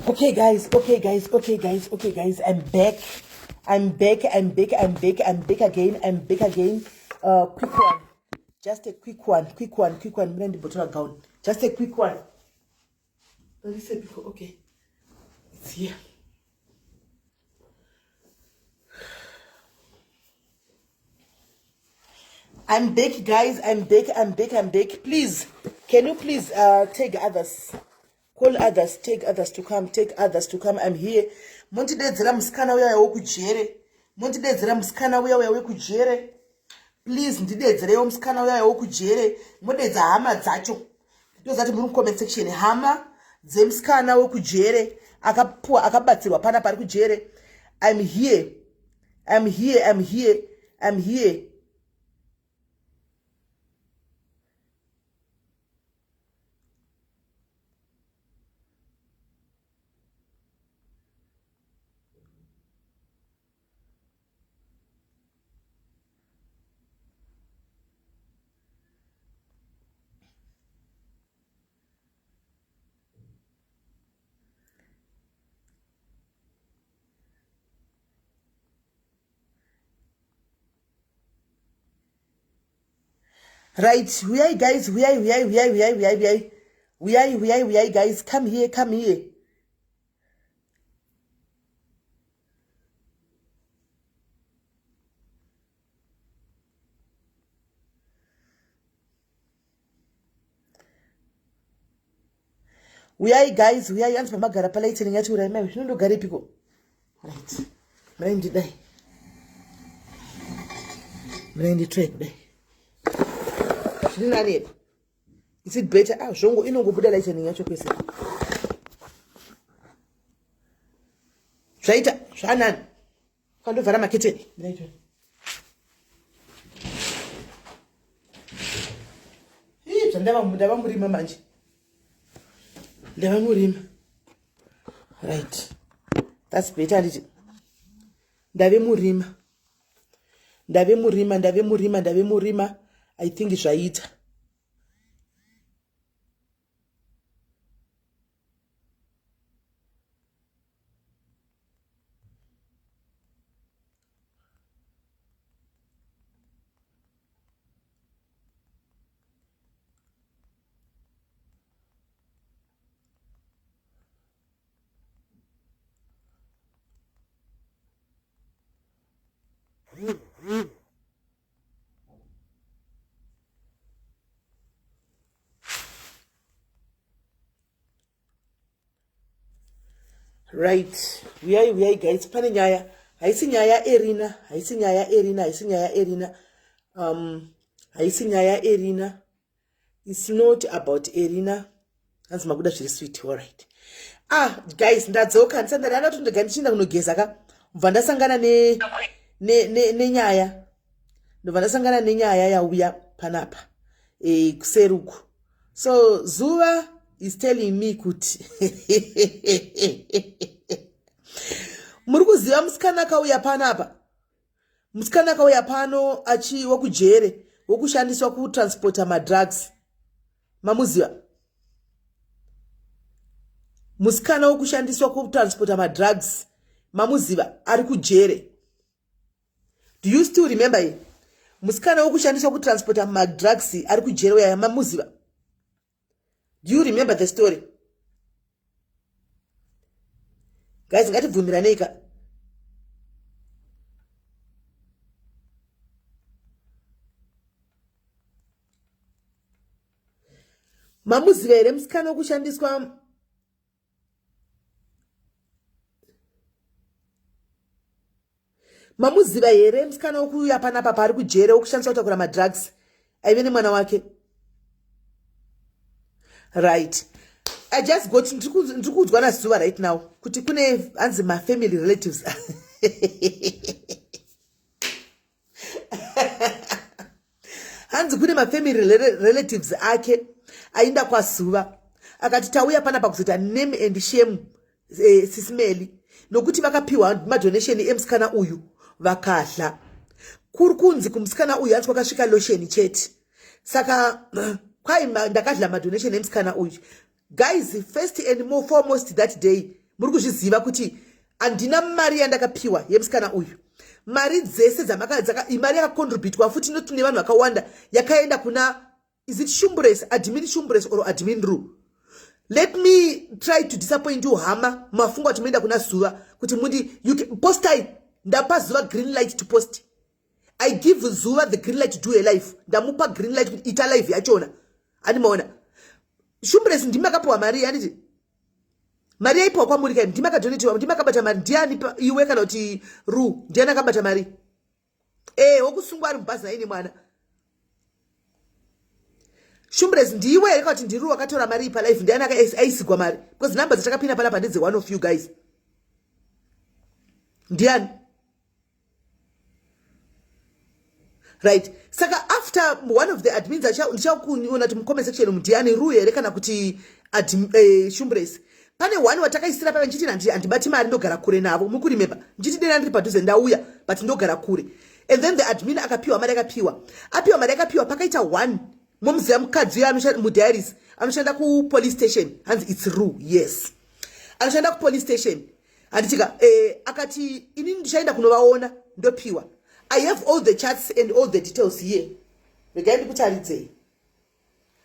Okay guys, I'm back. I'm back again. Quick one. Just a quick one. Blend the bottle gown. Just a quick one. Okay. It's here. I'm back, guys. I'm back. Please, can you please take others? Call others, take others to come. I'm here. Montidedzera musikana uya wekujeri. Please, ndidedzerewo musikana uya wekujeri. Modedza hama dzacho. Ndozati muri comment section. Hama dzemusikana wekujeri akabatsirwa pana pari kujeri. I'm here. Right, we are guys, we are guys, come here. We are guys, we are yans mama garapala itining at ura me no garipiko. Right. Mind day. Mind trade day. Is it better? Ah, shongo inongo buda itining at your place. Shaita, Shanan. Kondo varama kitchen. Right. That's better. Ndave murima. I think it's right. Right, we are guys. Pane nyaya, haisi nyaya erina. It's not about erina. That's maguda shiri sweet, all right. Ah, guys, ndadzoka nsanda rana tundega ndichinda kunogeza ka. Mva ndasangana nenyaya. Ndova ndasangana nenyaya yauya panapa. Kuseruku. So Zuva is telling me kuti Murukuziva musikana kauya panapa. Musikana kauya pano achi wekujeri wokushandiswa kutransporta madrugs. Mamuziva. Musikana wokushandiswa kutransporta madrugs. Mamuziva ari kujeri. Do you still remember it? Musikana wokushandiswa kutransporta madrugs ari kujeri uya mamuziva. Do you remember the story? Guys, ngatibvumiranei. Mamuziva here musikana wokushandiswa Mamuziva here musikana wokuya panapa pari kujeri wokushandiswa kutakura madrugs. Aive nemwana wake. Right. I just got ndikuudzwa nazuva right now kuti kune hanzi my family relatives. Hanzi kune my family relatives ake ainda kwazuva akati tauya panapa kuzota name and shame SIS MELLY nokuti vakapiwa madonation emusikana uyu vakahla. Kuri kunzi kumusikana uyu hanzi kwakasvika lotion chete. Saka kwai ndakadla madonation emusikana uyu. Guys, first and more foremost that day muri kuzviziva kuti andina mari yandakapiwa yemusikana uyu. Mari dzese mari yakacontributwa futi noti nevanhu vakawanda yakaenda kuna, is it Shumbures, admin Shumbures or admin Ru? Let me try to disappoint you hama mafungo atumeenda kuna Zuva kuti mundi postai ndapa Zuva green light to post. I give Zuva the green light to do a live. Ndamupa green light kuti ita live yachona. Animaona. Shumbures ndima kapuwa mari yaniti. Mari yaipo kwa muri kai ndima kadonetiwa ndima kabata mari ndiani iwe kana kuti Ru ndiana kabata mari. Wokusungwa ari mubhazi naini mwana. Shumbures ndiwe here kuti ndiru wakatora mari pa live ndiana aisigwa mari because numbers dzakapinda pala pandedze one of you guys. Ndiani? Right. Saka after one of the admins ndichakuona kuti comment section ndiani Ru here kana kuti Shumbures. Pane one watakaisira pa nchiti andibati mari ndogara kure navo. Mukurimember. Nchiti dena ndiri padhuze ndauya but ndogara kure. And then the admin akapiwa mari akapiwa. Apiwa mari akapiwa pakaita one. Momzia mukadzi mudiaries anoshanda ku police station hanzi it's Ru, yes, anoshanda ku police station anditika akati ini ndishaenda kunovaona ndopiwa. I have all the chats and all the details here. Regai ndikutaridze.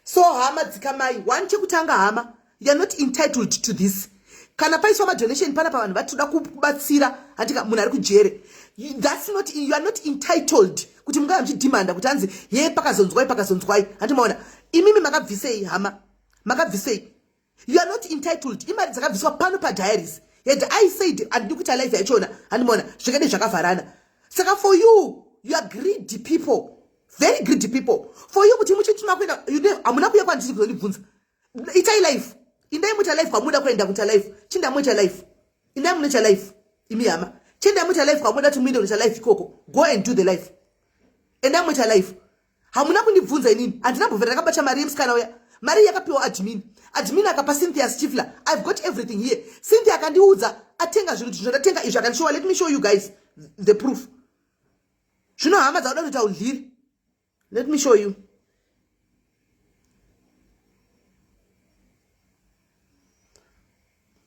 So hama dzikamai one chekutanga hama, you are not entitled to this. Kana paiswa ma donation pana pa vanhu vatoda kubatsira andika munhu ari kujere. That's not, you are not entitled kuti munga mchidimanda kuti anzi ye pakazonzwai andimaona imimi makabvisei hama makabvisei. You are not entitled. Imari dzakabviswa pano pa diaries yet I said andidi kuita live yachona andimaona zvekade zvakavharana. Saka for you are greedy people, very greedy people. For you kuti muchitima kuenda amuna kuya kwandisi kuzondibvunza itai live indai muita live kwamuda kuenda kuita live chinda muita live indai munoita live imi hama chinda muita live kwamuda tumuinde kuita live ikoko go and do the live. And I'm with her life. Hamuna kundibvunza inini. Andinambovera ndakabata mari yemusikana uya. Mari yakapiwa admin. Admin akapa Cynthia Stifler. I've got everything here. Cynthia akandiudza atenga zvinhu zvinotenga izvo akanishowa. Let me show you guys the proof. Zvino hama dzauda kuita udliri. Let me show you.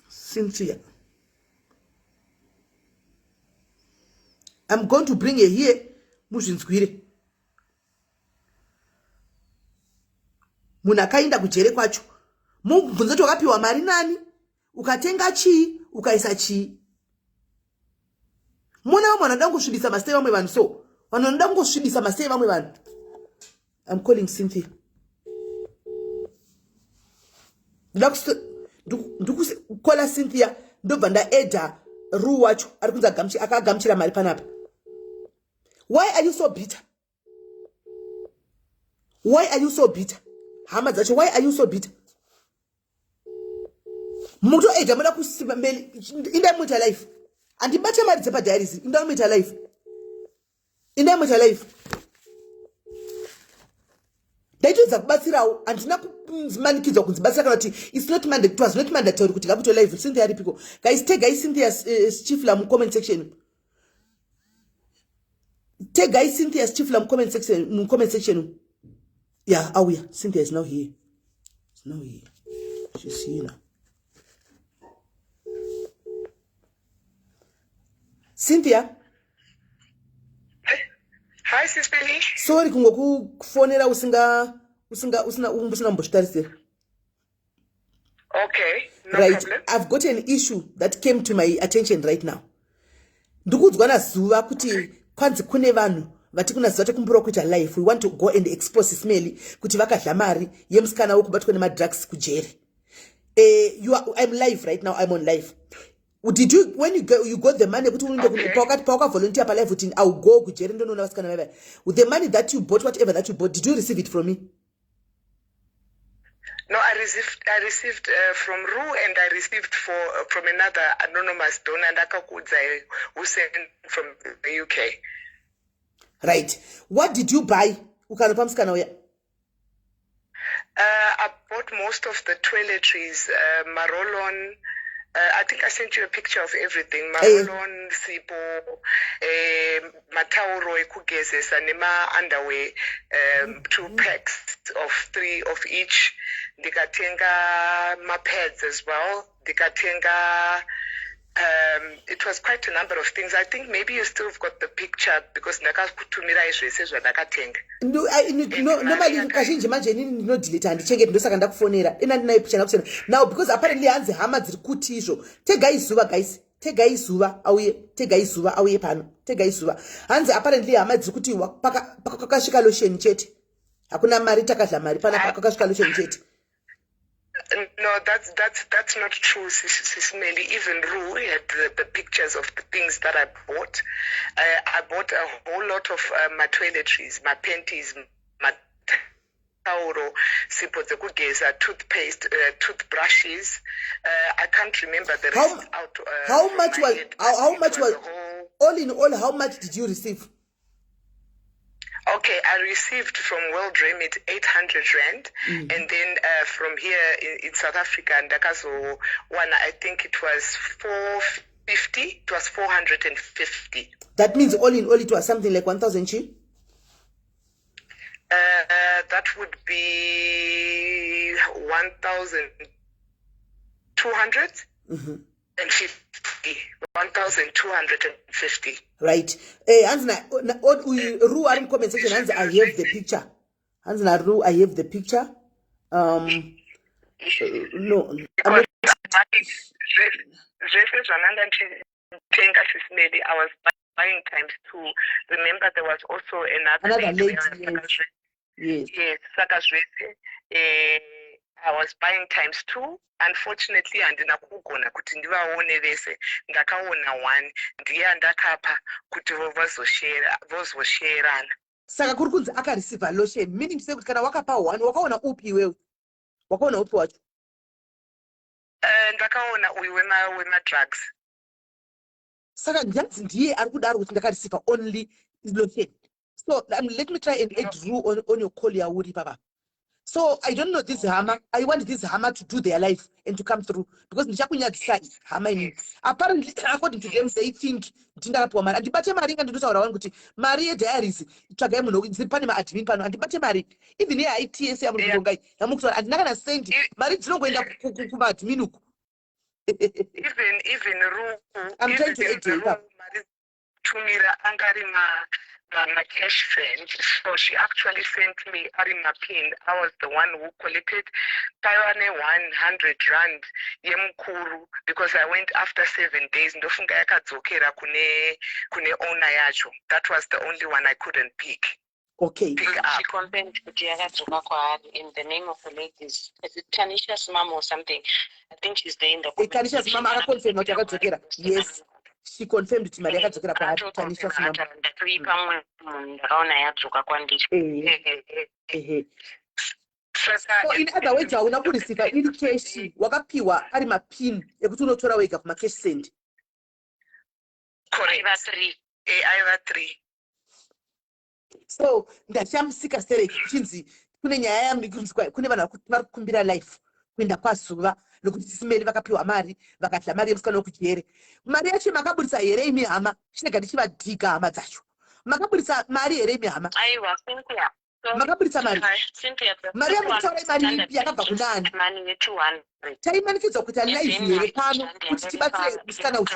Cynthia. I'm going to bring her here. Muzvinzwire. Munhu akaenda kujere kwacho. Mubvunze kuti wakapiwa mari nani? Ukatenga chii? Ukaisa chii? Muna vamwe vanoda kungosvibisa masei vamwe vanhu so. Vanhu vanoda kungosvibisa masei vamwe vanhu. I'm calling Cynthia. Ndikukola Cynthia ndobva ndaedha Ru wacho ari kunzi akagamuchira mari panapa. Why are you so bitter? Why are you so bitter? Hama dzacho, why are you so bitter? Muto edha muda kusiba meli indai muita life. Andibate mari dzepa diaries indai muita life. Indai muita life. Ndaitodza kubatsirawo andina kumanikidzwa kunzibatsira kana kuti it's not mandatory, it was not mandatory kuti ngakuto live. Cynthia aripiko. Guys, take guys Cynthia Stifler mu comment section. Take guys Cynthia Stifler mu comment section. Yeah, yeah. Cynthia is now here. It's now here. She's here now. Cynthia. Hi, Sis Melly. Sorry kungokufonera usina mboshtarisira. Okay, no right. problem. I've got an issue that came to my attention right now. Ndikudzwa nazuva kuti kwanzi kune vanhu vati kunazuva tekumbura kuita life. We want to go and expose SIS MELLY kuti vakadla mari yemusikana wokubatwa nemadrugs kujeri. I'm live right now. I'm on live. Did you, when you got the money, pauka volunteer pa live uti I'll go kujeri ndonoona vasikana vava. With the money that you bought, whatever that you bought, did you receive it from me? No, I received from Ru, and I received from another anonymous donor, Ndakakudza, who sent from the UK. Right. What did you buy? I bought most of the toiletries, Marolon. I think I sent you a picture of everything. Marolon, Sipo, Matauro, Ekugezes, and underwear, 2 packs of 3 of each. Ndikatenga my pads as well. Ndikatenga It was quite a number of things. I think maybe you still have got the picture because ndakakutumira zvese zvandakatenga. Normally kazhinji manje inini ndinodelete handichengeti ndosaka ndakufonera ina ndinayo picha ndakusena now because apparently hanzi hama dziri kuti izvo tegai zuva guys tegai zuva auye pano tegai zuva hanzi apparently hama dziri kuti pakasvika lotion chete hakuna mari takadla mari pana pakasvika lotion chete. No, that's not true, Sis Melly. Even Rue had the pictures of the things that I bought. I bought a whole lot of my toiletries, my panties, my towel, sipo zekugeza, toothpaste, toothbrushes. I can't remember the rest out. How much was all in all? How much did you receive? Okay, I received from World Remit 800 Rand, and then from here in South Africa, Ndakazo one, I think it was 450. It was 450. That means all in all, it was something like 1,000 chi? That would be 1,200 and 50. 1,250. Right. Hansna, Ru are in comment section. Hans, I have the picture. Hansna, Ru, I have the picture. No. I was buying times 2. Remember, there was also another lady. Yes. I was buying times 2. Unfortunately, andina kugona kuti ndivaone vese ndakaona 1 ndiye ndakapa kuti vozosherana. Saka kuri kunzi akareceive lotion meaning say kuti kana wakapa 1 wakaona upi wewe? Wakaona upi wacho? Ndakaona uyu wema drugs. Saka ndanzi ndiye ari kudaro kuti ndakareceive only lotion. So let me try and add Ru on your call yauri papa. So I don't know this hammer. I want this hammer to do their life and to come through because ndichakunyadzisa hammer ini. Apparently, according to them, they think ndindarapwa mari. Andibate mari ngandotaura vangu kuti mari yediaries tsvagai munhu dzipane maadmin pano andibate mari. Even here ITS yamurongai yamukutaura andina kana send mari dzinongoenda kumaadmin uku. Even Ru, I'm trying to add you up. Tumira angarima my cash friend, so she actually sent me Arima pin. I was the one who collected Taiwane 100 Rand yemkuru because I went after 7 days. Ndofunga yakadzokera kune owner yacho. That was the only one I couldn't pick. Okay. She confirmed in the name of the ladies. Is it Tanisha's mom or something? I think she's there in the comments. Tanisha's mom confirmed. Yes. She confirmed to Maria Zokera Tanisha's mom. So in other words, I will not receive any cash. Wakapiwa ari mapin ekuti unotora wega kuma cash send. Correct. I have 3. So ndachamusika stere chinzi kune nyaya yamurikunzwa kune vanhu vari kukumbira life kuenda kwazuva nokuti SIS MELLY vakapiwa mari vakadla mari yemusikana wekujeri. Mari yacho makaburisa here imi hama chinenge ndichivadhika hama dzacho makaburisa mari here imi hama makaburisa mari mari yamutaura imari ipi yakabva kuna ani taimanikidzwa kuti alive here pano kuti tibatsire musikana uyu.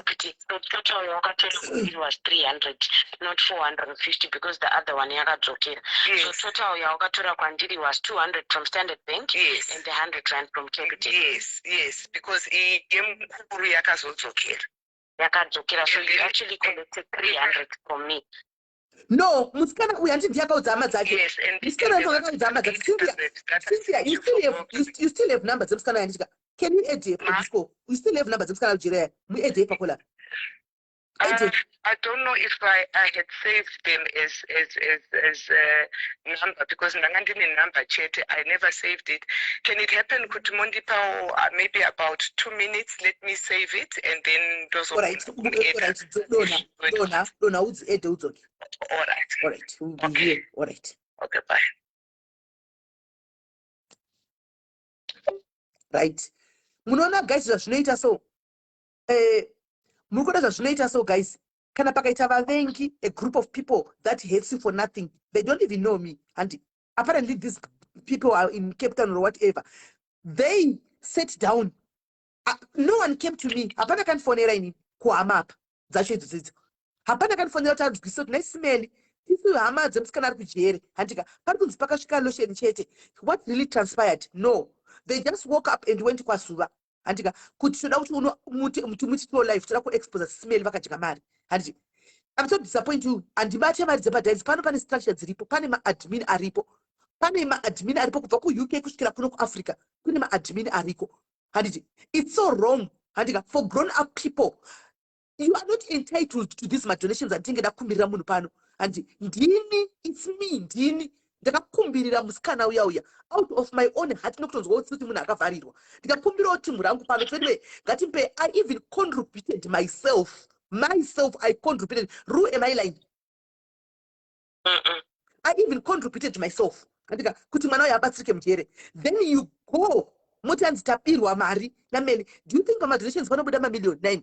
It was 300, not 450 because the other one yakadzokera. So total yawakatora kwandiri was 200 from Standard Bank and the 100 Rand from Capital. Yes, because yemkuru yakazodzokera. So you actually collected 300 from me. No, musikana uyu handiti ndiyakaudza hama dzake. Musikana wacho akaudza hama dzake. Cynthia, you still have numbers dzemusikana yandichika. Can you add for this call? We still have numbers dzemusikana wekujeri. We add pakola. I don't know if I had saved them as number because ndangandine number chete. I never saved it. Can it happen? Could Mondipa maybe about 2 minutes? Let me save it and then those. All right. Dona, who's Ed? All right. We'll be here. All right. Okay, bye. Right. Munoona guys zvinoita so. Murukuda zvinoita so guys. Kana pakaita vavengi, a group of people that hates you for nothing. They don't even know me. And apparently these people are in Cape Town or whatever. They sat down. No one came to me. Apana kan phone raini. kuhamapa dzacho idzodzo hapana kanofanira kuti anzwise kuti naisimeli tisi hama dzemusikana ari kujere handika pari kunzi pakasvika losheni chete. What really transpired? No, they just woke up and went kwasuva handika kuti toda kuti muti pro life toda kuexposa simeli vakadya mari handiti I'm so disappointed you. Andibate mari dzepadhaisi pano pane structure dziripo, pane maadmin aripo, pane maadmin aripo kubva kuuk kusvikira kuno kuafrica kune maadmin ariko handiti it's so wrong handika for grown up people. You are not entitled to these donations andinge ndakumbirira munhu pano handi ndini it's me ndini ndakakumbirira musikana uya out of my own heart nokutonzwa kuti munhu akavharirwa ndikakumbirawo timu rangu pano anyway ngatimpe I even contributed myself I contributed. Ru, am I lying? I even contributed myself andika kuti mwana uyo abatsirike mujere. Then you go moti anzi tapirwa mari nameli. Do you think donations vanobuda mamillion 9?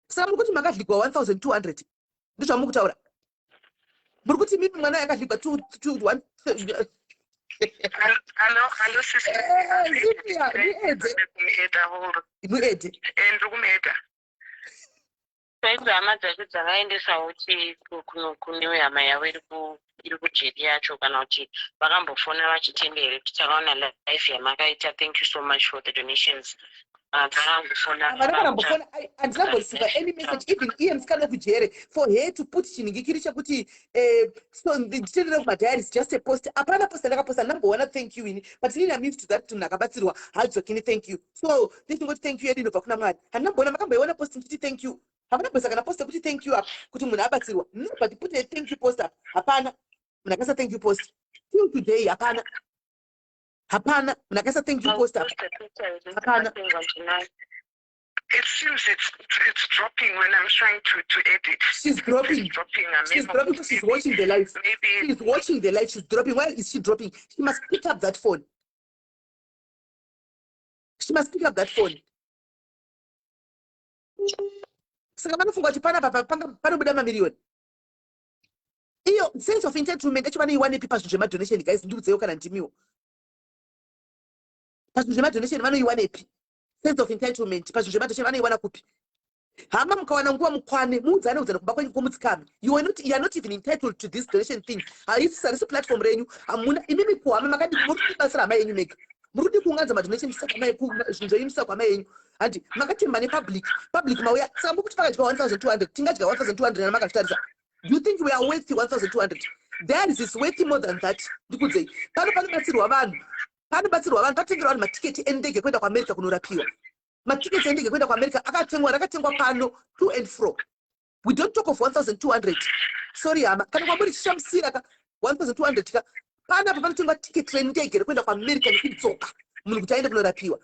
Saka muri kuti makadligwa 1200 ndizvo muri kutaura. Muri kuti mimi mwana yakadligwa 2 hama dzacho dzakaendesawo kune hama yavo iri kujeri yacho kana kuti vakambofona vachitenda here kuti takaona life yamakaita. Thank you so much for the donations. Andinambosiva any message even iye musikana wekujere for her to put chinhingikiri chekuti so nditendere kumadhairies just a post. Hapana post ndakaposta ndamboona thank you ini but inini I'm used to that kuti munhu akabatsirwa hadzokini thank you. So ndichinongoti thank you yedu inobva kuna Mwari. Handinamboona makamboiona post nditi thank you. Hapana post kana post kuti thank you up kuti munhu abatsirwa. No, but put a thank you post up. Hapana munhu akaisa thank you post till today. Hapana munhu akaisa thank you post up. Hapana. It seems it's dropping when I'm trying to edit. She's dropping. She's dropping because she's watching the live. Maybe she's watching the live. She's dropping. Why is she dropping? She must pick up that phone. Saka vanofunga kuti panobuda mamiliyoni. Iyo sense of entitlement echo vanoiwanepi pazvinhu zvemadonation guys? Ndiudzewo kana ndimiwo. Pazvinhu zvemadonation vanoiwanepi? Sense of entitlement pazvinhu zvemadonation vanoiwana kupi? Hama mukawana nguva mukwane muudzane kubva kwomutsikami. You are not even entitled to this donation thing. Harisi platform renyu hamuna imimi kuhama makadi muri basa rama yenyu mega. Muri kudi kuunganidza madonation zvinhu zveimisa kwama yenyu. Handi makatemba nepublic mauya saka muri kuti pakadya 1200 tingadya 1200 namakazvitarisa. Do you think we are worth 1200? There is worth more than that. Ndikudzei panobatsirwa vanhu patengerwa vanhu matiketi endege kuenda kuAmerica kunorapiwa. Matiketi endege kuenda kuAmerica rakatengwa pano to and fro. We don't talk of 1200. Sorry hama kana kwamuri chishamusira ka 1200 ka pana panotengwa tiketi endege kuenda kuAmerica nekudzoka munhu kuti aende kunorapiwa.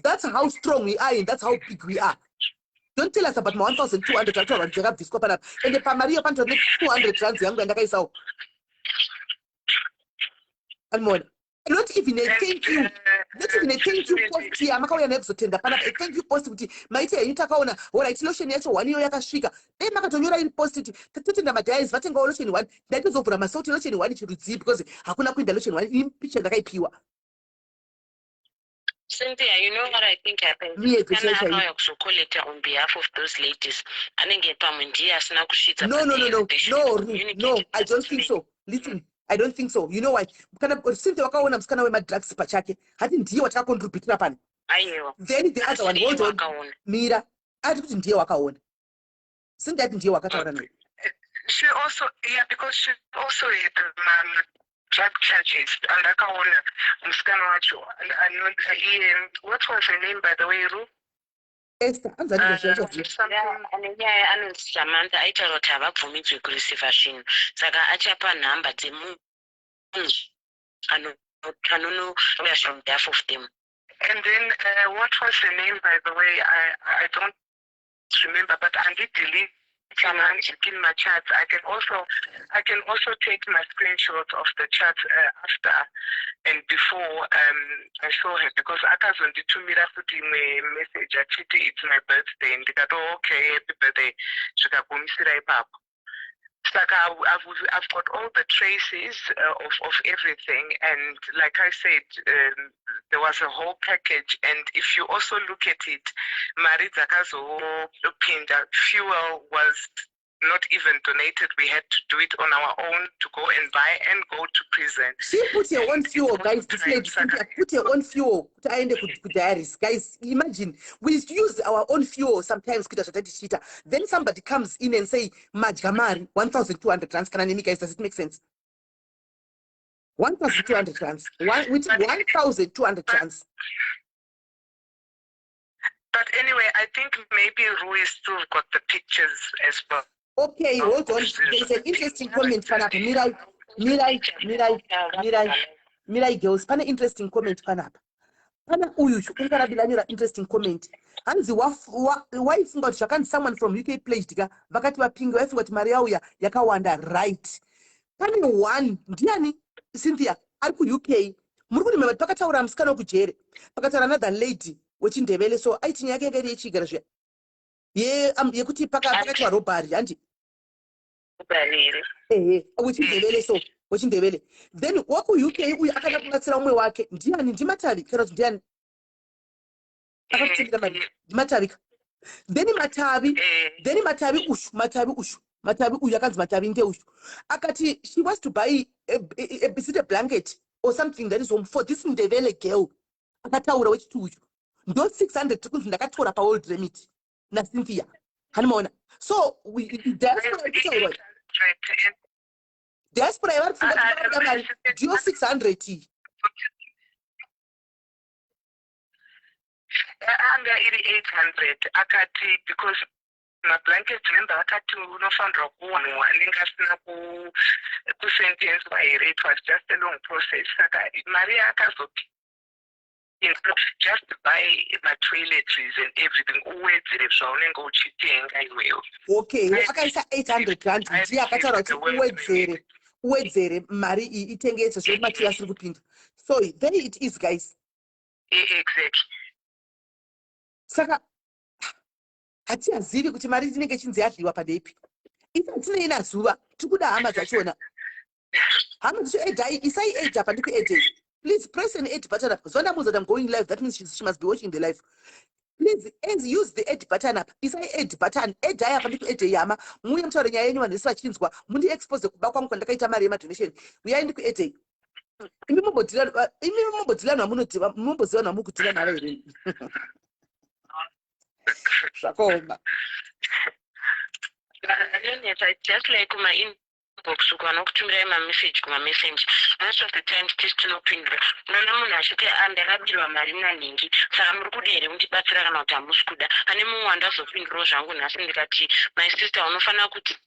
That's how strong we are and that's how big we are. Don't tell us about 1200 rand vanhu dzakabviswa panapa ende pamariyo panotori 200 rand yangu yandakaisawo. Anmona not even a thank you post here makauya nekuzotenda panapa a thank you post kuti maite henyu takaona alright lotion yacho 1 iyo yakasvika makatonyora iri post kuti tatotenda madhairies vatengawo lotion 1 ndaitozovhura masauti lotion 1 chirudzii because hakuna kuenda lotion 1 iri picha ndakaipiwa. Cynthia, you know what I think happened? Kana kuzokollecta on behalf of those ladies. Anenge pamwe ndiye asina kusvitsa. No, I don't think so. Listen, I don't think so. You know why? Kana Cynthia wakaona musikana wemadrugs pachake. Hati ndiye watakakontributira pani. Aiwa. Then the other one wakaona. Mira, ati kuti ndiye wakaona. Cynthia ati ndiye wakataura naye. She also, because she also had drug charges and akaona musikana wacho and what was her name by the way, Ru? Esther, anyaya anonzi Samantha aitaura kuti havabvumidzwe kureceiva zvinhu saka achapa nhamba dzemunhu anonouya on behalf of them. And then what was her name by the way? I don't remember, but I did delete in my chats. I can also take my screenshots of the chat after and before I saw her, because akazonditumira futi message achiti it's my birthday ndikato okay happy birthday zvikagumisira ipapo. Saka I've got all the traces of everything, and like I said, there was a whole package, and if you also look at it, Mari Zakazo Pinda fuel was not even donated. We had to do it on our own to go and buy and go to prison. She put her own fuel, guys. This lady put her own fuel. Diaries, guys. Imagine we use our own fuel sometimes. Then somebody comes in and say, "Majgamari, 1,200 rands." Can I guys? Does it make sense? 1,200 rands. 1,200 rands. But anyway, I think maybe Rui still got the pictures as well. Okay, hold on. There's an interesting comment. Mirai girls. Pana interesting comment. Pana uyu ukarabilanira interesting comment. Hanzi waifunga kuti zvakanzi someone from UK pledged ka vakati vapinga waifunga kuti mari yauya yakawanda, right? Pane one ndiani Cynthia ari ku UK. Muri kuti pakataura musikana wekujeri, pakataura another lady wechindevele, so aiti nyaya yake yechigara zviya yekuti pakati robari handi wechindevele, so wechindevele. Then waku UK uyu akada kubatsira umwe wake ndiani, ndimatavi kana kuti ndiani akatitendera mari ndimatavi. Then matavi uyu akanzi matavi ndeuyu akati she wants to buy a blanket or something that is home for this ndevele girl. Akataura wechitu uyu ndo 600 tikunzi ndakatora paold remit naCynthia hanimaona. So diaspora yavari kufunga mari ndiyo 600 anga iri 800 akati because mablanket remember akati unofanirwa kuwanwa anenge asina kusentenswa here. It was just a long process. Saka mari akazopi just buy my toiletries and everything uwedzere zvaunenge uchitenga iwewe. Okay, akaisa 800 rand ndiye akataura kuti uwedzere mari iyi itengese zviri matiri asiri kupinda. So there it is, guys. Exactly. Saka hatiazivi kuti mari inenge chinzi yadliwa padeipi. Tinoina zuva tikuda hama dzachona, hama dzacho edhai isai edge apa ndikuedhei. Please press an edge button up. Zonda muzo I'm going live. That means she must be watching the live. Please use the edge button up. Isai edge button. Edge apa ndiku edge yama. Muye mtaure nyaya yenyu vanhu vachinzwa. Mundi expose kuba kwangu kwandakaita mari yemadonation. Uyai ndiku edge. Imi mumbodhilana munomboziva namukudhilana ava here. Zvakaoma. Just like my inbox ukanokutumirai mamessage kumamessage, most of the time tisi tinopindura. Unoona munhu achiti ndakadyirwa mari naningi saka muri kuda here kundibatsira kana kuti hamusi kuda. Pane mumwe wandazopindurawo zvangu nhasi ndikati my sister unofanira kuti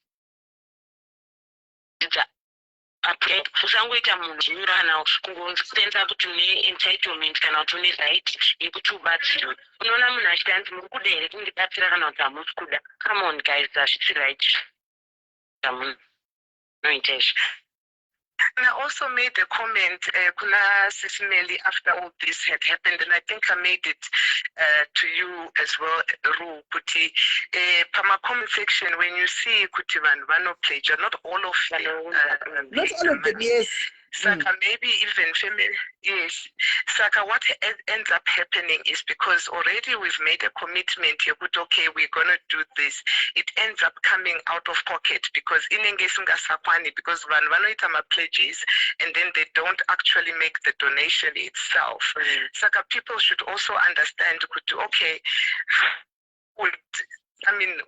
usangoita munhu chinyura kana kungosenza kuti une entitlement kana kuti une right yekuti ubatsirwe. Unoona munhu achiti hanzi muri kuda here kundibatsira kana kuti hamusi kuda. Come on guys, hazvisi right. And I also made a comment kuna SIS MELLY after all this had happened, and I think I made it to you as well, Ru Kuti. Pama comment section, when you see Kuti Vano pledge, not all of them. Not all of them, yes. Saka, maybe even family, yes. Saka, what ends up happening is because already we've made a commitment here, but okay, we're going to do this. It ends up coming out of pocket because because vanoita pledges and then they don't actually make the donation itself. Saka, people should also understand, okay, I mean,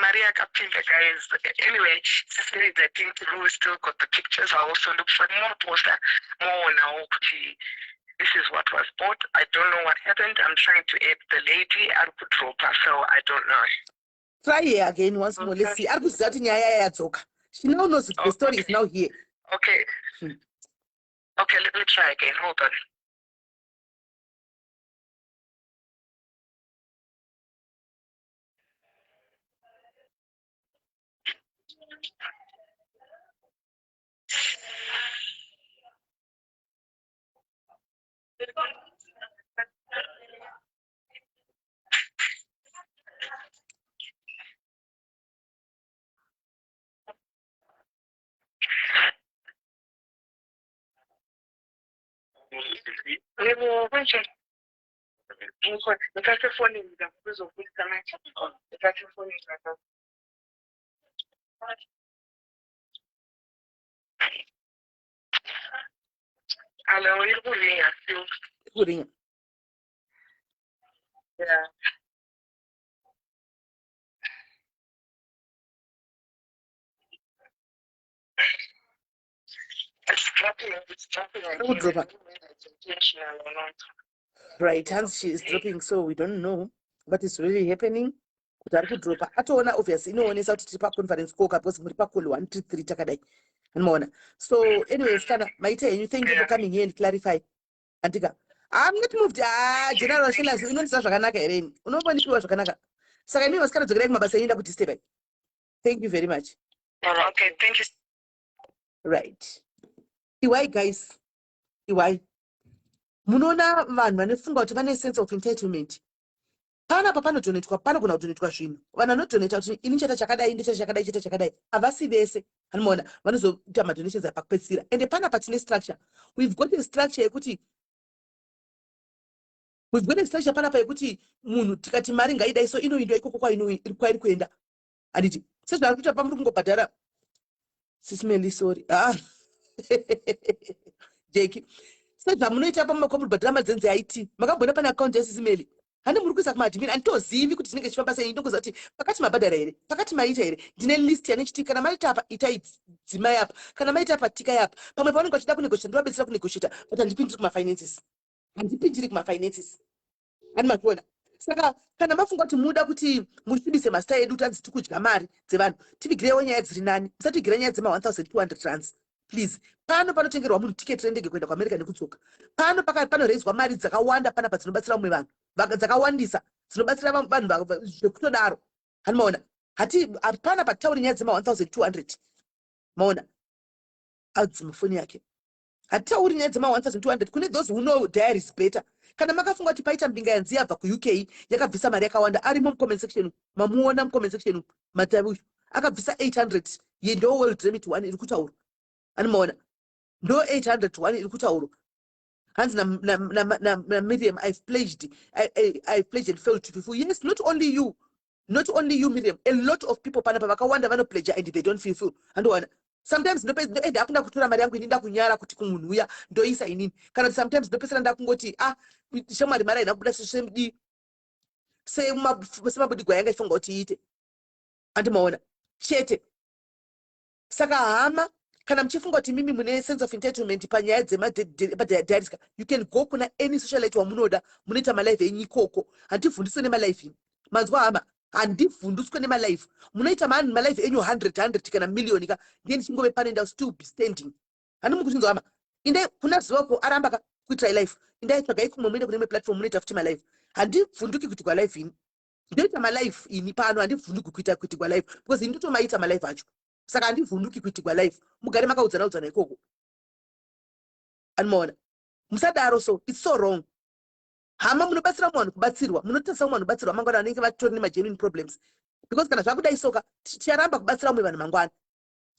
Maria Kapinda, guys. Anyway, I think Lou still got the pictures. I also look for more poster, more now. This is what was bought. I don't know what happened. I'm trying to aid the lady. I could drop her, so I don't know. Try here again once more. Let's see. She now knows the story is now here. Okay. Okay, let me try again. Hold on. Yebo, kanjani? Ngithathe ifoni ngizokubuyisana. Ngithathe ifoni ngizokubuyisana. Hello, ikuringa. Kuringa. Yeah. It's dropping. I Who drop her? don't know whether it's intentional or not. Right, hands she is dropping, so we don't know what is really happening. Kuti ari kudropa atoona obviously inoonesa kuti tiri paconference call because muri pacall 123 takadai anomaona. So anyways, kana maita henyu, thank you for coming here and clarify. Antika I'm not moved. General Shelazi unonisa zvakanaka here ini unombonipiwa zvakanaka saka imi vasikana dzokerai kumabasa enda kuti step. Thank you very much. Okay, thank you. Right. Iwai guys, iwai munoona vanhu vanofunga kuti vane sense of entitlement. Panapa panodonetwa, panogona kudonetwa zvinhu. Vanhu vanodoneta kuti ini chata chakadai ndicho chakadai chata chakadai havasi vese anomaona vanozoita madonations apakupedzisira. Ende panapa tine structure. We've got a structure yekuti panapa yekuti munhu tikati mari ngaidai so inoindwa ikoko kwairi kuenda. Anditi sezvari kuita pamuri kungobhadhara SIS MELLY, sorry. Jeki. Sezvamunoita pamuri bhadhara madzenzi IT. Makambona pane account yaSIS MELLY. Handi muri kuisa kumadmin anditozivi kuti tinenge chifamba sei ndokuziva kuti pakati mabhadhara here pakati maita here ndine list yanechitika kana maita apa itai dzimai apa kana maita apa tikai apa pamwe pavanenge vachida kunegotiata ndovabetsera kunegotiata but handipindiri kumafinances hani mazviona. Saka kana mafunga kuti muda kuti musvibise masita edu tanzi tikudya mari dzevanhu tivigirewo nyaya dziri nani musatigira nyaya dzema 1200 rands please. Pano panotengerwa munhu tiketi rendege kuenda kuAmerica nekudzoka. Pano panoraiswa mari dzakawanda panapa dzinobatsira umwe vanhu dzakawandisa dzinobatsira vanhu zvekutodaro hani maona. Hapana patauri nyaya dzema 1200 maona adzimufoni yake hatauri nyaya dzema 1200 kune those who know diaries better. Kana makafunga kuti paita mbinga yanzi yabva kuUK yakabvisa mari yakawanda arimo mucomment section mamuona mucomment section matavi akabvisa 800 ndo world remit 1 iri kutaura ani maona ndo 800 1 iri kutaura hands na Miriam I've pledged and failed to fulfill. Yes, not only you Miriam, a lot of people panapa vakawanda vano pledge and they don't fulfill. And one sometimes ndoenda akunda kutora mari yangu inenda kunyara kuti kumunhu uya ndoisa inini kana sometimes ndopesera ndakungoti shamwari mari ina kubuda semabudigwa yanga ifunga kuti iite andimaona chete. Saka hama kana mchifunga kuti mimi mune sense of entitlement panyaya dzemadiaries you can go kuna any socialite wamunoda munoita malife enyu ikoko. Handivhundiswe nemalife manzwa hama handivhunduswe nemalife munoita malife enyu 100 kana million ka ndiye ndichingove panenda still be standing handimuri kuchinzwa hama inde kuna zivako aramba kuitira life indai tsvagai kumwe muende kune platform munoita futi malife. Handivhunduki kuti kwa life ini ndoita malife ini pano handivhunduki kuita kuti kwa life because ini ndotomaita malife acho saka handivhunduki kuti kwa life mugare makaudzana ikoko animaona musadaro. So it's so wrong. Hama munobatsira munhu kubatsirwa munotarisa munhu kubatsirwa mangwana vanenge vatori nemagenuine problems because kana zvakudai soka ticharamba kubatsira umwe vanhu mangwana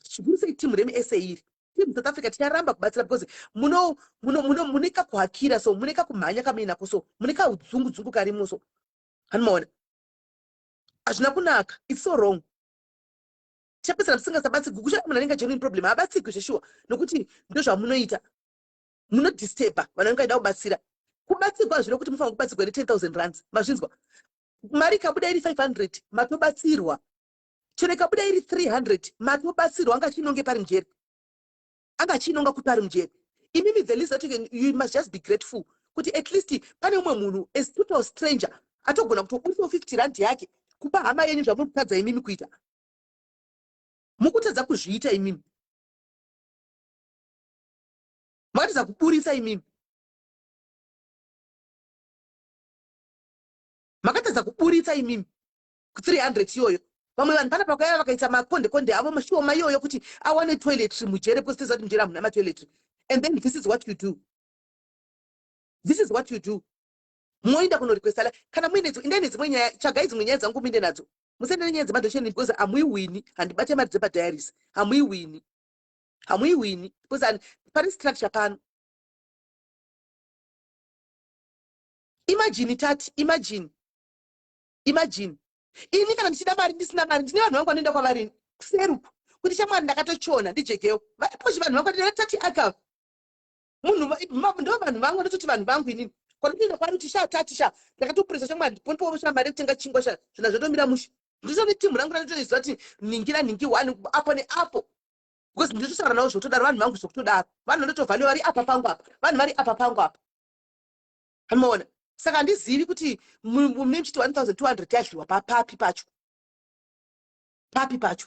chikuru sei timu remi SA iri timu South Africa ticharamba kubatsira because munoika kuhakira so munoika kumhanya kamenako so munoika udzungu karimo so animaona hazvina kunaka. It's so wrong. Chapesera musingasabatsirwi kuchaya munhu anenge genuine problem haabatsirwi zveshuwa nokuti ndozvamunoita munodisturba vanhu vanenge vaida kubatsira. Kubatsirwa zvino kuti mufanira kubatsirwa ne10,000 rands mazvinzwa mari ikabuda iri 500 matobatsirwa chero ikabuda iri 300 matobatsirwa angachinonge pari mujeri angachinonga kuti pari mujeri. Imimi the least that you must just be grateful kuti at least pane umwe munhu as total stranger atogona kutobudisa 50 rand yake kupa hama yenyu zvamuri kutadza imimi kuita mukutadza kuzviita imimi makatadza kuburisa imimi makatadza kuburitsa imimi ku 300 iyoyo. Vamwe vanhu pana pakaya vakaita makonde avo mashoma iyoyo kuti awane toiletry mujere because tezati mujere hamuna matoiletry and then this is what you do. Moinda kuno requesta kana muine indeni dzimwe nyaya chagai dzimwe nyaya dzangu muinde nadzo musende nyaya dzemadosheni because amuiwini handibate mari dzepadiaries hamuiwini because pari structure pano Imagine tati, imagine. Ini kana ndichida mari ndisina mari ndine vanhu vangu vanoenda kwavari kuseruku kuti chamwari ndakatochiona ndijekewo varipochi vanhu vangu tati aka munhu ndo vanhu vangu ndototi vanhu vangu inini kwandinoenda kwari kuti tatisha ndakatopurisa chamwari ponipocha mari kutenga chingwa zvina zvatomira musha nditoni timu rangu ranotoziva kuti ningira ningi 1 apo neapo because nditosara navo zvotodaro vanhu vangu zvokutodaro vanhu vandotovhaliwa vari apa pangu apa vanhu vari apa pangu apa anoona saka handizivi kuti muchiti 1200 yadliwa papi pacho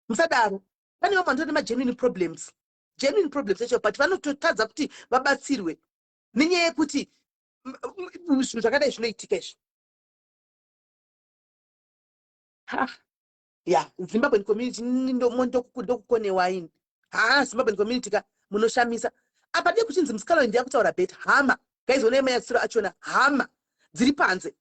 musadaro pane vamwe vanotone magenuine problems echo but vanototadza kuti vabatsirwe nenyaya yekuti zvinhu zvakadai zvinoitika izvi Zimbabwean community ndokukonewa ini Zimbabwean community ka munoshamisa apa de kuchinzi musikalo ndiya kutaura beta hama guys one mayatsiro achona hama dziri panze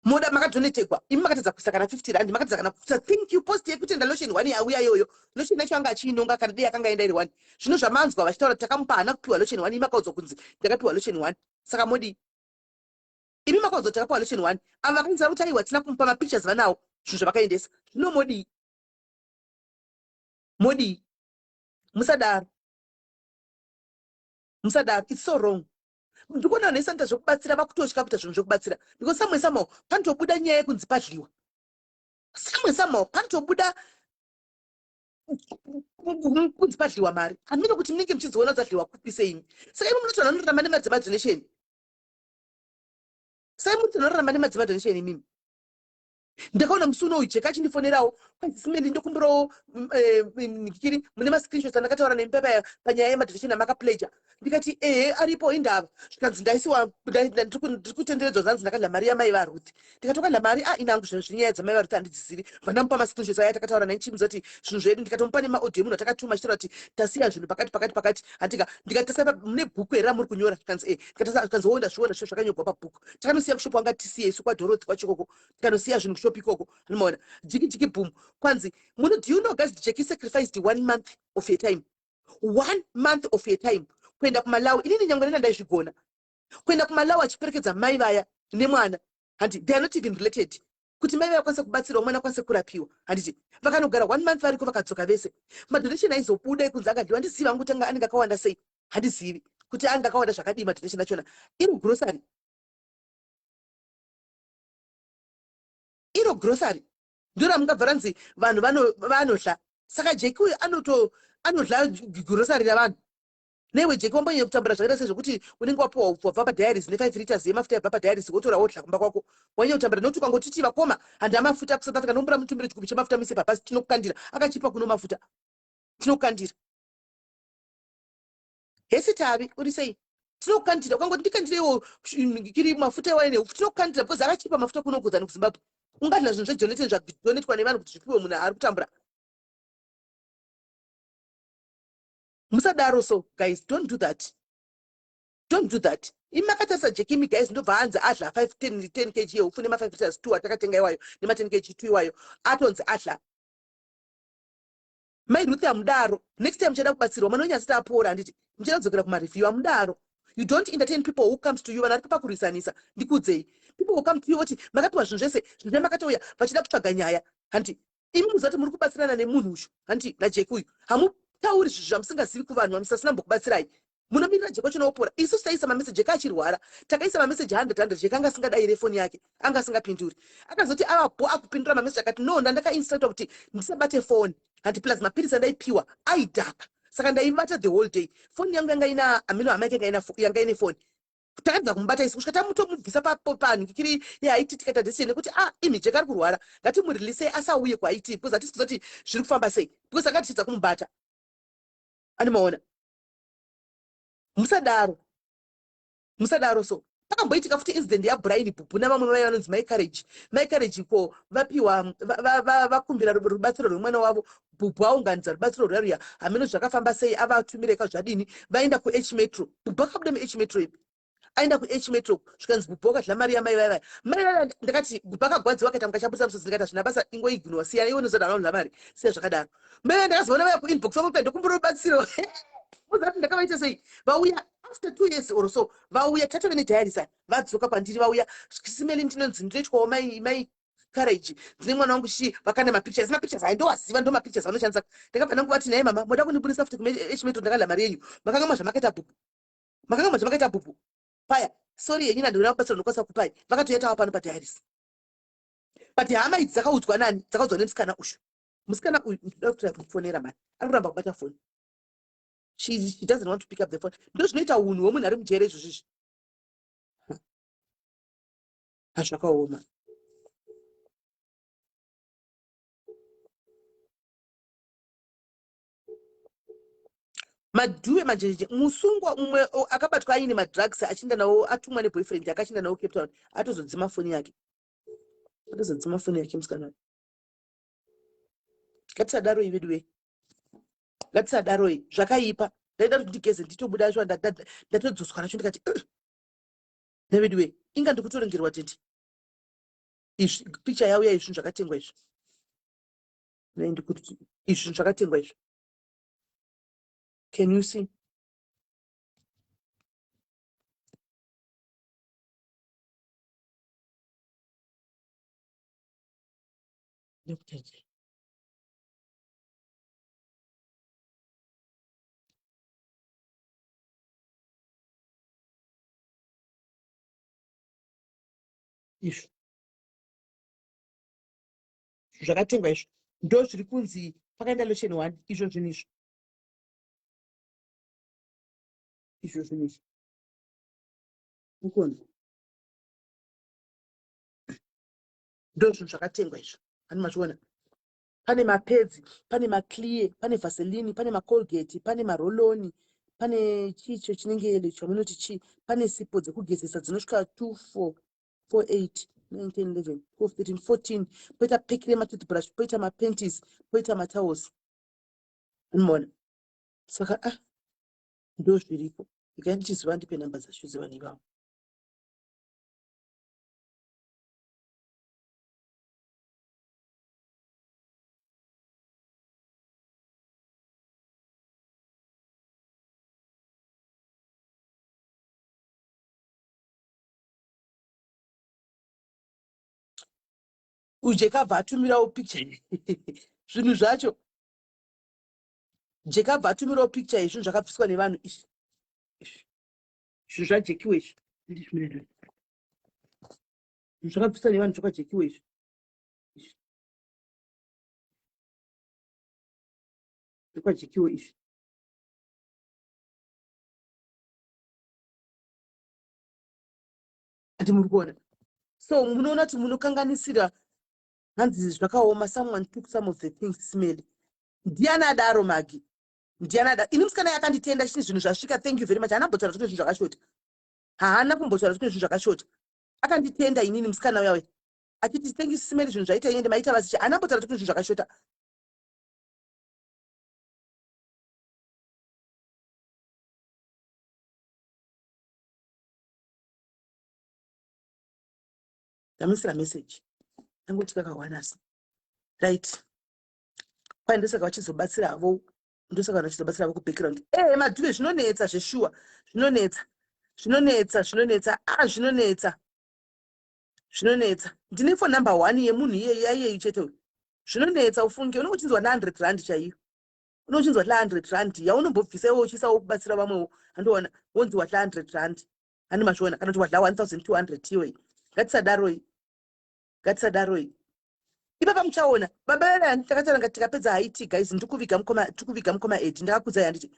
moda makadonetegwa imi makatadza kuisa kana 50 rand makatadza kana kuisa thank you post yekutenda lotion 1 yauya yoyo lotion yacho anga achinonga kana dei akanga enda iri 1 zvino zvamanzwa vachitaura takamupa hana kupiwa lotion 1 imi makaudzwa kunzi ndakapiwa lotion 1 saka modi imi makaudzwa takapiwa lotion 1 ava vakainzira kuti aiwa tina kumupa mapictures vanawo zvinhu zvavakaendesa zvino modi musadaro it's so wrong ndikuona nesanta zvokubatsira vakutosvika kuita zvinhu zvokubatsira because somehow panotobuda nyaya yekunzi padliwa somehow panotobuda kunzi padliwa mari handimino kuti munenge muchizoona kuti adliwa kupi seimi saka imi munoti vanhu vanorarama nemadonation imimi ndakaona musi uno ujeka achindifonerawo kwazisimeli ndokumbirawo kiri mune mascreenshots andakataura nemipepa panyaya yemadonation amakapleja ndikati aripo indava zvikanzi ndaisiwa ndiri kutenderedzwa zanzi ndakadla mari yamai varuth ndikati wakadla mari inangu zvinhu zvinyaya dzamai varuth handidzisiri vandamupa mascreenshots aya takataura naye chimudza kuti zvinhu zvedu ndikatomupa nemaaudio munhu atakatuma achitaura kuti tasiya zvinhu pakati handika ndikati tasaipa mune bhuku here ramuri kunyora zvikanzi zvikanzi wo ndazviona zvo zvakanyorwa pabhuku takanosiya kushopu wanga tisiye isu kwadhorotsi kwachikoko tikanosiya zvinhu kushopu ikoko anomaona jiki boom kwanzi muno do you know guys jeki sacrificed 1 month of your time 1 month of your time kuenda kumalawi inini nyangwe nenda ndaizvigona kuenda kumalawi achiperekedza mai vaya nemwana handi they are not even related kuti mai vaya kwanise kubatsirwa mwana kwanise kurapiwa handiti vakanogara 1 month variko vakadzoka vese madonation aizobuda ekunzi akadliwa handizivi angu tanga anenge akawanda sei handizivi kuti anga akawanda zvakadii madonation achona iro grocery ndora mungabva ranzi vanhu vanodla saka jeki uyu anodla grocery ravanhu newe jeki wambonyanya kutambura zvakaita sezvokuti unenge wapiwa upfu wabva padiaries ne5 liters yemafuta yabva padiaries wotora wodla kumba kwako wanyanya kutambura nokuti ukangotiti vakoma handi amafuta kusouth africa nombura mutumbire chigubhu chemafuta mise papasi tinokukandira akachipa kuno mafuta tinokukandira hesi tavi uri sei tinokukandira ukangoti ndikandirewo kiri mafuta ewaine upfu tinokukandira because akachipa mafuta kunokudzani kuzimbabwe ungadla zvinhu zvedonation zvadonetwa nevanhu kuti zvipiwe munhu ari kutambura musadaro. So guys, don't do that. Imakatasa jekimi guys ndobva anzi adla 10 kg ufune ma 5 liters 2 atakatenga iwayo nema 10 kg 2 iwayo atonzi adla mai Ruth amudaro. Next time mchada kubatsirwa manonyasa tapora handiti mchada kudzokera kuma review amudaro. You don't entertain people who comes to you vanari pakurisanisa ndikudzei. People who come to you oti makapiwa zvinhu zvese zvine makatoya vachida kutsvaga nyaya handiti imi muzati muri kubatsirana nemunhu uyu handiti najeki uyu hamutauri zvinhu zvamusingazivi kuvanhu vamusasina mbokubatsirai. Munomirira jeki wacho opora. Isu taisa mameseji jeki achirwara takaisa mameseji 100 jeki anga asingadayire foni yake anga asingapinduri akazoti avabho akupindura mameseji akati no ndandakainstrata kuti ndisabate foni handi plus mapirisi andaipiwa aidhaka saka ndaibata the whole day. Foni yangu yanga ina amino amake yanga ine foni takadza kumubata isu kusvika tamutomubvisa panhu kikiri yaiti tikaita decision nekuti imi jeki ari kurwara ngatimurilise asauye kwaiti because hatisi kuzoti zviri kufamba sei because akatitidza kumubata animaona. Musadaro. So pakamboitika futi incident yabrain bhubu navamwe vaya vanonzi maicarage ko vapiwa vakumbira rubatsiro rwemwana wavo bhubu aunganidza rubatsiro rwaruya hameno zvakafamba sei avatumireka zvadini vaenda kuH metro. Bhubu akabuda muH metro ipi aenda kuH metro zvikanzi bhubu akadla mari yamai vaya ndakati bhubu akagwadziwa akaita mukachapurisa musodzi ndikati zvina basa ingoignora siya iwe nozodana vanodla mari siya zvakadaro. Mai ndakazoona vaya kuinbox wamupenda kumbira rubatsiro uzati ndakavaita sei vauya after 2 years or so vauya tatove nedhayarisa vadzoka pandiri vauya simeli ndinonzi ndinoitwawo mai courage dzine mwana wangu vakana mapictures aindowaziva ndo mapictures vanoshandisa ndakabva ndanguvati naye mama moda kundibudisa futi kumechimeto ndakadla mari yenyu makanga mazvamakaita bhubhu paya sori yenyu nandona kubatsira ndokwanisa kupai vakatoitawo pano padhayarisi but hama idzi dzakaudzwa nani dzakaudzwa nemusikana uyu musikana uyu ndinoda kutora kufonera mari ari kuramba kubata foni she doesn't want to pick up the phone ndo zvinoita unhu hwemunhu ari mujere izvozvizvi hazvakaoma madhuwe manjenje musungwa umwe akabatwa aine madrugs achinda nawo atumwa neboyfriend akachinda nawo Cape Town atozodzima foni yake musikana ngatisadaroi veduwe ngatisadaroi zvakaipa ndaida kuti ndigeze nditobuda zva ndatodzoswa nacho ndikati neveduwe inga ndikutorongerwa tete izvi picha yauya izvi zvakatengwa izvi ndikuti izvi zvakatengwa izvi. Can you see? Look at it. Izvi zvakatengwa izvi ndo zviri kunzi pakaenda lotion 1 izvo zvinhu izvi ukona ndo zvinhu zvakatengwa izvo ani machiona pane mapedzi pane maclear pane vaseline pane macolgate pane maroloni pane chicho chinenge chamunoti chi pane sipo dzekugezesa dzinosvika 2 4 8 9 10 11 12 13 14 poita peki rematoothbrush poita mapenties poita matowels unoona saka ndo zviripo ikandichiziva ndipe namba dzacho zivani vavo ujekabva atumirawo picture zvinhu zvacho jekabva atumirawo picture izvi zvakabviswa nevanhu izvi zvinhu zvajekiwe izvi zvinhu zvakabviswa nevanhu zvakajekiwe izvi zvakajekiwe izvi ati muri kuona so munoona kuti munokanganisira hanzi zvakaoma. Someone took some of the things smelly. Ndiana adaro magi ndiana adaro ini musikana yakanditenda chini zvinhu zvasvika. Thank you very much. Haana kumbotaura kuti zvinhu zvakashota, haana kumbotaura kuti zvinhu zvakashota, akanditenda inini musikana uyawe achiti thank you smelly zvinhu zvaita ende maita vasicha, haana kumbotaura kuti zvinhu zvakashota. Ndamisira message angoti kakawanasi right kwai ndosaka vachizobatsira avo, ndosaka vachizobatsira avo kubackground. Madhuve zvinonetsa zveshuwa, zvinonetsa zvinonetsa. Ndine phone number 1 yemunhu iyeyi chete. Zvinonetsa ufunge unochinzwa na 100 rand chaiyo, unochinzwa la 100 rand yaunombobvisa iwe uchisawo kubatsira vamwewo andoona wonzwa la 100 rand ani mashona kana kuti wadla 1200 iwe. Ngatisadaroi ipapa muchaona baba vedu takataura tikapedza haiti guys ndikuviga mukoma 8 ndakakudza handiti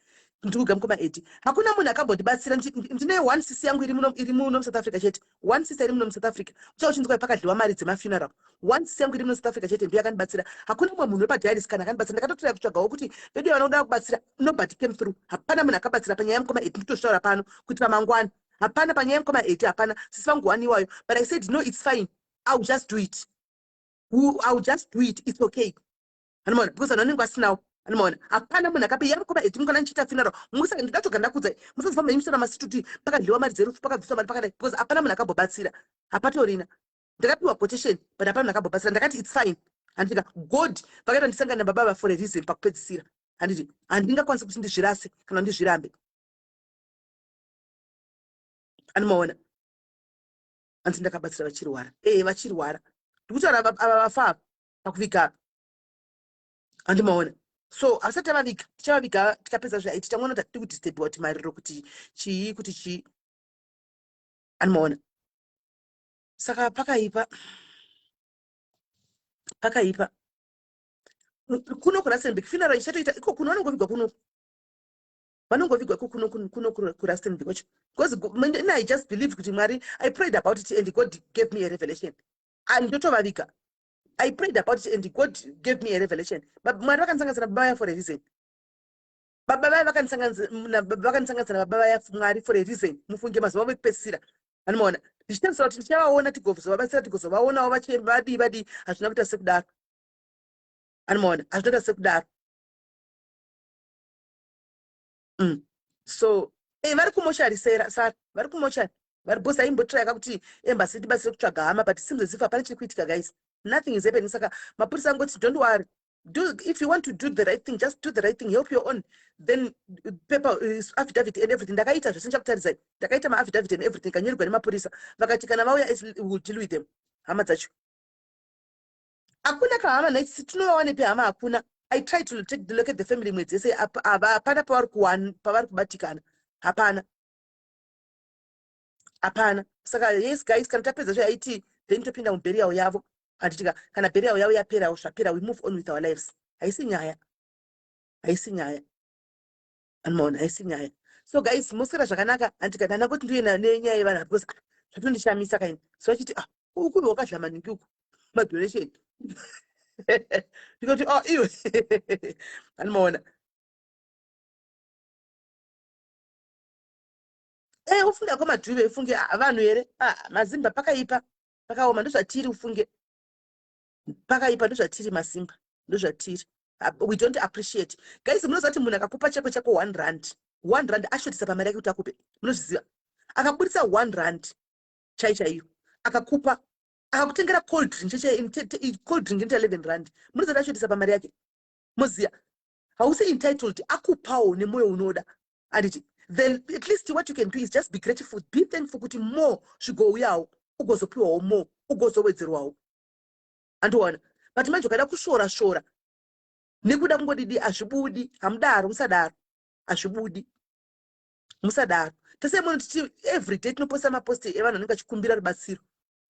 ndikuviga mukoma 8 hakuna munhu akambondibatsira. Ndine 1 sisi yangu iri muno South Africa chete, 1 sisi iri muno South Africa uchauchinzwa pakadliwa mari dzemafuneral. 1 sisi yangu iri muno South Africa chete ndiyo yakandibatsira. Hakuna mumwe munhu wepadhiaris kana akandibatsira. Ndakatotora kutsvagawo kuti vedu vanoda kubatsira, nobody came through. Hapana munhu akabatsira panyaya yemukoma 8 nditoshaura pano kuti pamangwana hapana panyaya yemukoma 8 hapana. Sisi vangu 1 iwayo, but I said no, it's fine, I'll just do it. It's okay. Anamona because anonenge asinawo. Anamona hapana munhu akape yamukoma 8 mukana nchita funeral. Musaka ndikatoga ndakudza musazifamba imisana masituti pakadliwa mari dzerufu pakabviswa mari pakadai because hapana munhu akambobatsira. Hapatorina ndakapiwa quotation but hapana munhu akambobatsira. Ndakati it's fine. Andika God vakaita ndisangana nababa for a reason pakupedzisira. handiti handingakwanisi kuti ndizvirase kana ndizvirambe. Anomaona anzi ndakabatsira vachirwara vachirwara ndikutaura ava vafa pakuvika handimaona. So asati avavika tichavavika tikapedza zvaiti tamona kuti tiri kudistribwa kuti mariro kuti chii kuti chii anomaona. Saka pakaipa kuno kuRustenburg funeral ichatoita iko kuno vanongovigwa kuno vanongovigwa kuno kuRustenburg kwacho because I just believe kuti Mwari I prayed about it and God gave me a revelation and ndotovavika. I prayed about it and God gave me a revelation. Mwari vakandisanganisira baba vaya for a reason. Baba vaya vakandisanganisira baba vaya Mwari for a reason. Mufunge mazuva avo ekupedzisira anomaona ndichitarisira kuti ndichavaona tigozovabatsira tigozovaonawo vadi hazvina kuita sekudaro anomaona hazvinoita sekudaro. So vari kumoshari sara vari kumoshari vari bosi aimbotiraka kuti embassy tibatsire kutsvaga hama but seems as if hapana chiri kuitika guys, nothing is happening. Saka mapurisa angoti don't worry, if you want to do the right thing, just do the right thing, help your own, then paper affidavit and everything. Ndakaita zvese ndakutarisai, ndakaita affidavit and everything kanyorerwa nemapurisa vakati kana vauya will deal with them. Hama dzacho hakuna kahama naisi tinovawane pehama hakuna. I try to take the look at the family mwedzi yese hapana pavari kubatikana hapana. Saka yes guys, kana tapedza zvaiti then topinda muburial yavo handitika kana burial yavo yaperawo zvapera we move on with our lives. Haisi nyaya anomaona, haisi nyaya. So guys, moswera zvakanaka handika ndana kuti ndiye nenyaya yevanhu because zvatondishamisa kaini. So vachiti ukuve wakadla maningi uku madonation ndikoti iwe anomaona ufunge komadhuve ufunge vanhu here mazimba pakaipa pakaoma ndozvatiri ufunge pakaipa ndozvatiri mazimba ndozvatiri. We don't appreciate guys. Munoziva kuti munhu akakupa chako 1 rand ashotisa pamari yake kuti akupe, munozviziva. Akaburitsa 1 rand chaichaiyo akakupa akakutengera cold drink into 11 rand, munoziva ashotisa pamari yake moziya. Hausi entitled, akupawo nemoyo unoda anditi. Then at least what you can do is just be grateful, be thankful kuti more zvigouyawo ugozopiwawo more ugozowedzerwawo andiwana. But manje ukaida kushora nekuda kungodidi hazvibudi. Hamudaro, musadaro, hazvibudi, musadaro. Tese munhu tichi everyday tinoposta maposti evanhu vanenge vachikumbira rubatsiro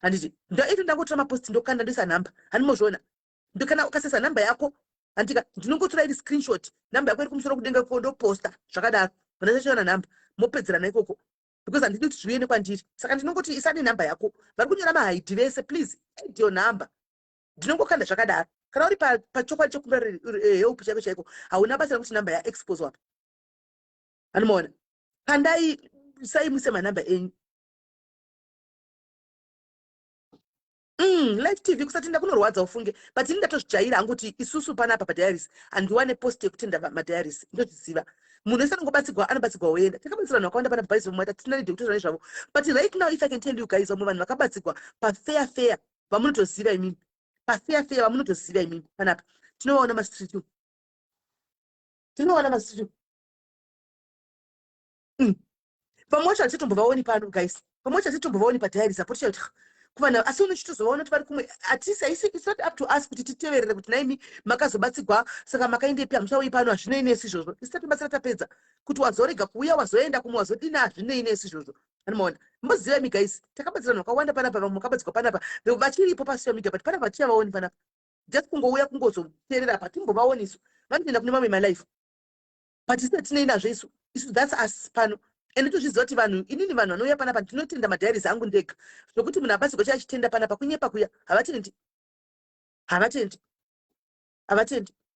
handiti. Ndo ndangotora maposti ndokanda ndoisa nhamba handimozviona. Ndokana ukasesa nhamba yako handika ndinongotora iri screenshot nhamba yako iri kumusoro kudenga ko ndoposta zvakadaro vanachachona nhamba mopedzerana ikoko because handidi kuti zviuye nekwandiri. Saka ndinongoti isani nhamba yako, vari kunyora mahaidhi vese please add your number. Ndinongokanda zvakadaro. Kana uri pachokwadi chekumbira help chako chaiko hauna basa rekuti nhamba yaexpose apa anomaona. Kandai saimuse manhamba enyu. Live TV kusatenda kunorwadza ufunge, but ini ndatozvijaira angoti isusu panapa padiaries handiwane post yekutenda madiaries ndozviziva. Munhu wese anongobatsirwa anobatsirwa woenda. Takabatsira vanhu vakawanda panapa bhaisi vomwe tatina nedhokutora nezvavo. But right now if I can tell you guys, vamwe vanhu vakabatsirwa pafair vamunotoziva imini, pafair vamunotoziva imini panapa. Tinovaona mastreet vamwe vacho hatitombovaoni pano guys, vamwe vacho hatitombovaoni padiaries apo tichaiti kuvanhu asi unochitozovaona kuti vari kumwe atisi haisi. It's not up to us kuti titeverere kuti naimi makazobatsirwa saka makaendepi hamuchauyi pano hazvinei nesu izvozvo. Isitatobatsira tapedza kuti wazorega kuuya wazoenda kumwe wazodini hazvinei nesu izvozvo anomaona. Moziva mi guys, takabatsira vanhu vakawanda panapa, vamwe makabatsirwa panapa vachiripo pasocial media but panapa tichavaoni panapa. Just kungouya kungozoteerera pa timbovaoni isu vanotoenda kune mamwe malife but isati tinei nazvo isu that's us pano. And tozviziva kuti vanhu inini vanhu vanouya panapa ndinotenda madiaries angu ndega zvokuti munhu abatsirwa chachitenda panapa kunyepa kuya havatendi.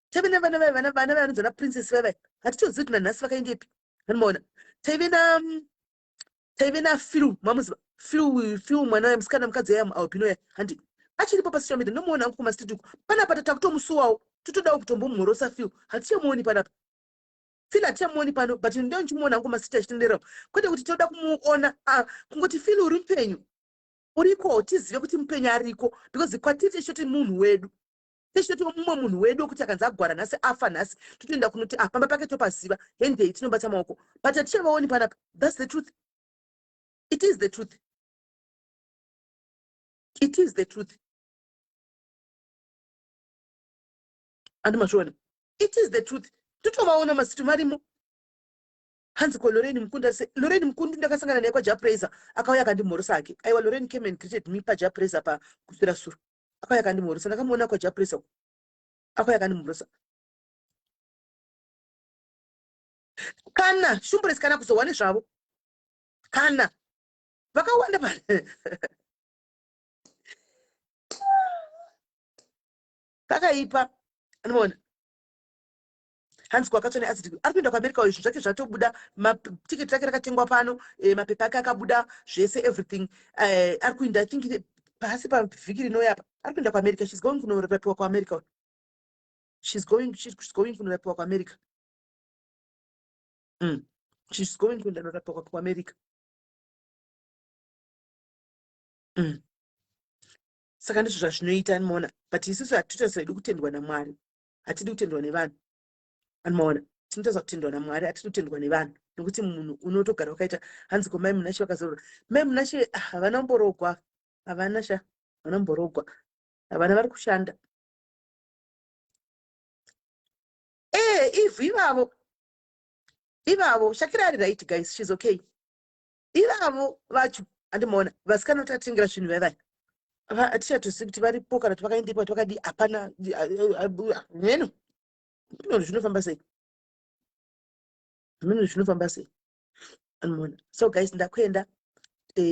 Tave nevana vanonzona princess vavai hatitozivi kuti nanhasi vakaendepi anomaona. Taive nafilu mamuziva filu mwana musikana mukadzi yaya mualbinoya handi achiripo pasocial media ndomuona angu kumastreet uku panapa tatakutomusuwawo totodawo kutombomhorosa filu hatichamuoni panapa. Feel hatichamuoni pano but ndo ndichimuona angu kumastreet achitenderera kwete kuti toda kumuona kungoti filu uri mupenyu uriko tizive kuti mupenyu ariko because kwatiri choti munhu wedu techitoti mumwe munhu wedu wekuti akanzi agwara nhasi afa nhasi totoenda kunoti pamba pake topaziva hendei tinobata maoko but hatichavaoni panapa. That's the truth. It is the truth. It is the truth. Andimazviona. It is the truth. Totovaona masitu marimo. Hanzi ko Lorraine Mukunda se Lorraine Mukundu ndakasangana naye kwaJapraiser akauya akandimhorosa ake. Aiwa Lorraine came and greeted me paJapraiser pa kuswera suru. Akauya akandimhorosa ndakamuona kwaJapraiser. Akauya akandimhorosa. Kana shumburesi kana kuzowane zvavo. Kana vakawanda pa. Vakaipa. Unoona? Hanzi kwakatsone aziti ari kuenda kuAmerica izvo zvake zvatobuda matiketi rake rakatengwa pano mapepa ake akabuda zvese everything ari kuenda I think pasi pavhiki rinouya apa ari kuenda kuAmerica. She's going kunorapiwa kuAmerica. She's going kunorapiwa kuAmerica. She's going kunorapiwa kuAmerica. Saka ndizvo zvazvinoita anomaona but isusu hatitosaidi kutendwa naMwari. Hatidi kutendwa nevanhu. Anomaona tinotaza kutendwa naMwari hatidi kutendwa nevanhu nokuti munhu unotogara wakaita hanzi ko mai Munashe vakazorora. Mai Munashe havana mborogwa. Havana sha. Havana mborogwa. Havana vari kushanda. If ivavo Shakira ari right guys, she's okay. Ivavo vacho andimoona vasikana utatingira zvinhu vevai. Hatichatosiyi kuti varipo kana kuti vakaendepo kuti vakadi hapana neno. Zvinhu zvinofamba sei? Zvinhu zvinofamba sei? Anomaona. So guys ndakwenda.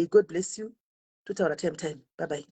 God bless you. Totaura time. Bye bye.